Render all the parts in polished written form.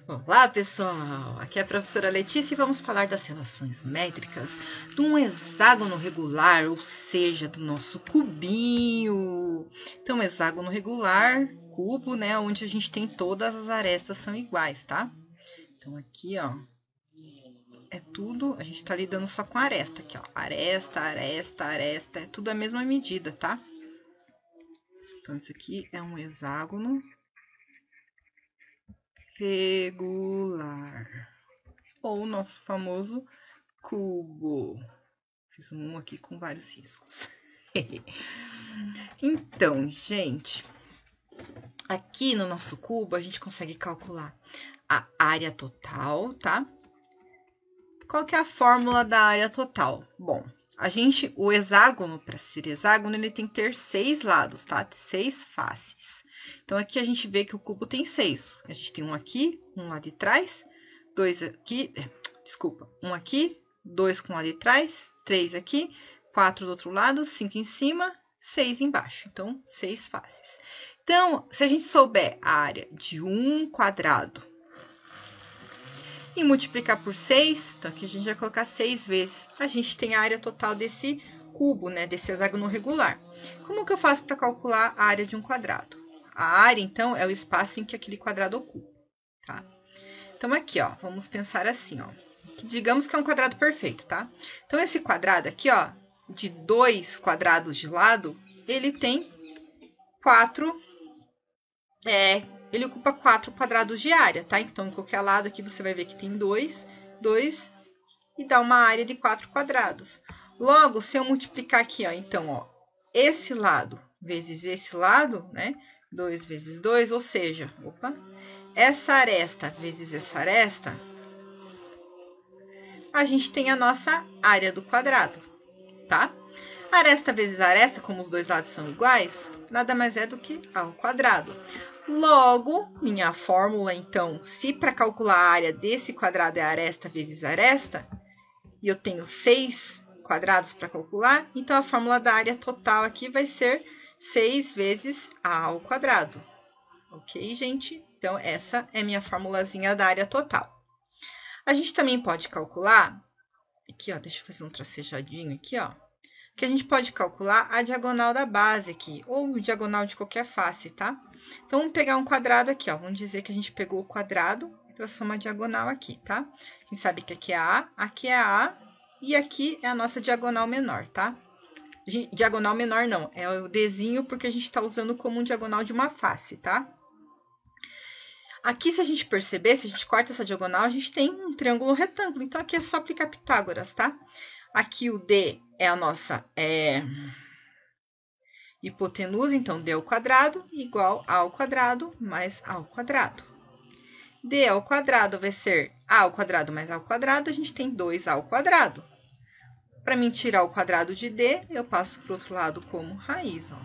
Olá, pessoal! Aqui é a professora Letícia e vamos falar das relações métricas de um hexágono regular, ou seja, do nosso cubinho. Então, hexágono regular, cubo, né, onde a gente tem todas as arestas são iguais, tá? Então, aqui, ó, é tudo, a gente tá lidando só com aresta aqui, ó. Aresta, aresta, aresta, é tudo a mesma medida, tá? Então, isso aqui é um hexágono regular, ou o nosso famoso cubo. Fiz um aqui com vários riscos. Então, gente, aqui no nosso cubo a gente consegue calcular a área total, tá? Qual que é a fórmula da área total? Bom, o hexágono, para ser hexágono, ele tem que ter 6 lados, tá? 6 faces. Então, aqui a gente vê que o cubo tem 6. A gente tem um aqui, um lá de trás, 2 aqui, um aqui, 2 com lá de trás, 3 aqui, 4 do outro lado, 5 em cima, 6 embaixo. Então, 6 faces. Então, se a gente souber a área de um quadrado e multiplicar por 6, então aqui a gente vai colocar 6 vezes, a gente tem a área total desse cubo, né, desse hexágono regular. Como que eu faço para calcular a área de um quadrado? A área, então, é o espaço em que aquele quadrado ocupa, tá? Então, aqui, ó, vamos pensar assim, ó, que digamos que é um quadrado perfeito, tá? Então, esse quadrado aqui, ó, de 2 quadrados de lado, ele tem 4, ele ocupa 4 quadrados de área, tá? Então, em qualquer lado aqui você vai ver que tem 2 e dá uma área de 4 quadrados. Logo, se eu multiplicar aqui, ó, então, ó, esse lado vezes esse lado, né? 2 vezes 2, ou seja, essa aresta vezes essa aresta, a gente tem a nossa área do quadrado, tá? Aresta vezes aresta, como os dois lados são iguais, nada mais é do que a ao quadrado. Logo, minha fórmula, então, se para calcular a área desse quadrado é aresta vezes aresta, e eu tenho 6 quadrados para calcular, então a fórmula da área total aqui vai ser 6 vezes a ao quadrado. Ok, gente? Então, essa é minha formulazinha da área total. A gente também pode calcular, aqui, ó, deixa eu fazer um tracejadinho aqui, ó, que a gente pode calcular a diagonal da base aqui, ou diagonal de qualquer face, tá? Então, vamos pegar um quadrado aqui, ó. Vamos dizer que a gente pegou o quadrado e traçou uma diagonal aqui, tá? A gente sabe que aqui é a aqui é a A, e aqui é a nossa diagonal menor, tá? Diagonal menor não, é o Dzinho, porque a gente tá usando como um diagonal de uma face, tá? Aqui, se a gente perceber, se a gente corta essa diagonal, a gente tem um triângulo retângulo. Então, aqui é só aplicar Pitágoras, tá? Aqui o D é a nossa hipotenusa, então D ao quadrado igual A ao quadrado mais A ao quadrado. D ao quadrado vai ser A ao quadrado mais A ao quadrado, a gente tem 2A ao quadrado. Para mim tirar o quadrado de D, eu passo para o outro lado como raiz, ó.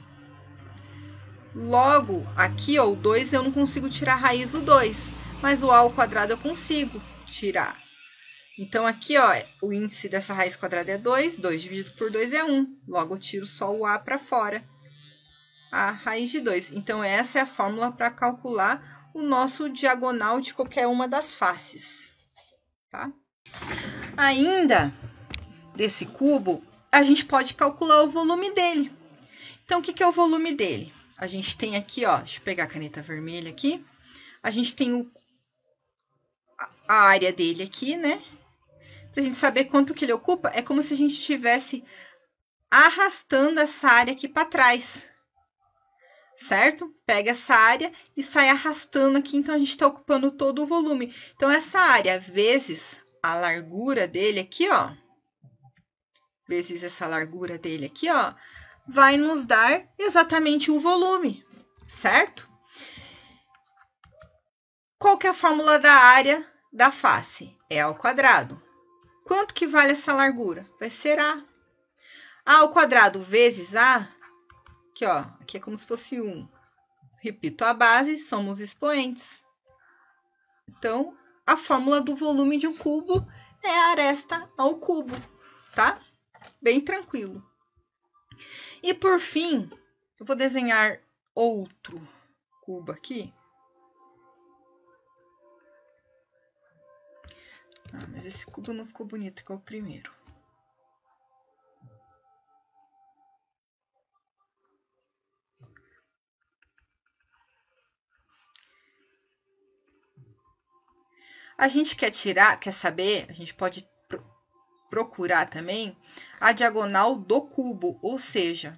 Logo, aqui, ó, o 2 eu não consigo tirar a raiz do 2, mas o A ao quadrado eu consigo tirar. Então, aqui, ó, o índice dessa raiz quadrada é 2, 2 dividido por 2 é 1. Logo, eu tiro só o A para fora, a raiz de 2. Então, essa é a fórmula para calcular o nosso diagonal de qualquer uma das faces, tá? Ainda, desse cubo, a gente pode calcular o volume dele. Então, o que é o volume dele? A gente tem aqui, ó, deixa eu pegar a caneta vermelha aqui. A gente tem a área dele aqui, né? Pra gente saber quanto que ele ocupa, é como se a gente estivesse arrastando essa área aqui para trás, certo? Pega essa área e sai arrastando aqui, então a gente está ocupando todo o volume. Então, essa área vezes a largura dele aqui, ó, vezes essa largura dele aqui, ó, vai nos dar exatamente o volume, certo? Qual que é a fórmula da área da face? É ao quadrado. Quanto que vale essa largura? Vai ser A. A ao quadrado vezes A, aqui, ó, aqui é como se fosse 1. Repito a base, somos expoentes. Então, a fórmula do volume de um cubo é a aresta ao cubo, tá? Bem tranquilo. E por fim, eu vou desenhar outro cubo aqui. Ah, mas esse cubo não ficou bonito igual o primeiro. A gente quer saber, a gente pode procurar também a diagonal do cubo, ou seja,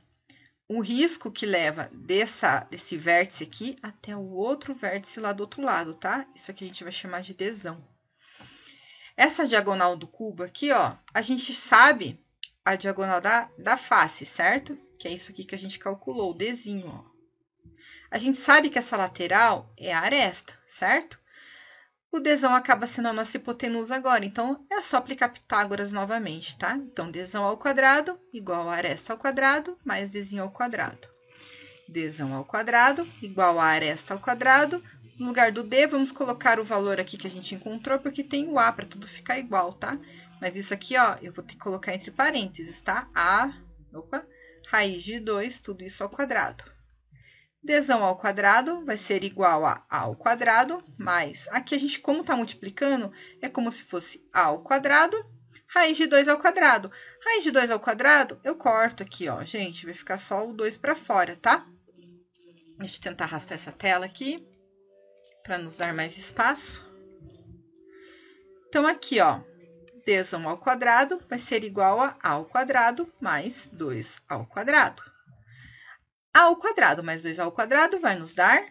o risco que leva desse vértice aqui até o outro vértice lá do outro lado, tá? Isso aqui a gente vai chamar de desão. Essa diagonal do cubo aqui, ó, a gente sabe a diagonal da face, certo? Que é isso aqui que a gente calculou, o Dzinho, ó. A gente sabe que essa lateral é a aresta, certo? O Dzão acaba sendo a nossa hipotenusa agora, então é só aplicar Pitágoras novamente, tá? Então, Dzão ao quadrado igual a aresta ao quadrado mais Dzinho ao quadrado. Dzão ao quadrado igual a aresta ao quadrado. No lugar do D, vamos colocar o valor aqui que a gente encontrou, porque tem o A para tudo ficar igual, tá? Mas isso aqui, ó, eu vou ter que colocar entre parênteses, tá? Raiz de 2, tudo isso ao quadrado. Dzão ao quadrado vai ser igual a ao quadrado, mais... Aqui a gente, como tá multiplicando, é como se fosse a ao quadrado, raiz de 2 ao quadrado. Raiz de 2 ao quadrado, eu corto aqui, ó, gente, vai ficar só o 2 para fora, tá? Deixa eu tentar arrastar essa tela aqui, para nos dar mais espaço. Então, aqui, ó, Dzão ao quadrado vai ser igual a ao quadrado mais 2 ao quadrado. A ao quadrado mais 2 ao quadrado vai nos dar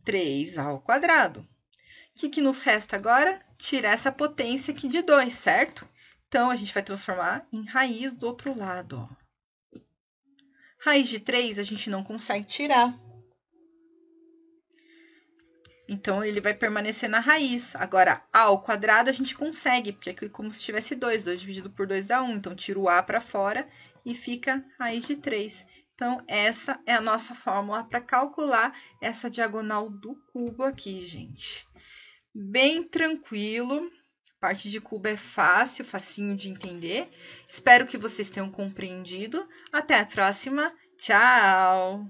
3 ao quadrado. O que nos resta agora? Tirar essa potência aqui de 2, certo? Então, a gente vai transformar em raiz do outro lado, ó. Raiz de 3 a gente não consegue tirar. Então, ele vai permanecer na raiz. Agora, a ao quadrado a gente consegue, porque é como se tivesse 2. 2 dividido por 2 dá 1. Então, tira o A para fora e fica raiz de 3. Então, essa é a nossa fórmula para calcular essa diagonal do cubo aqui, gente. Bem tranquilo. A parte de cubo é fácil, facinho de entender. Espero que vocês tenham compreendido. Até a próxima. Tchau!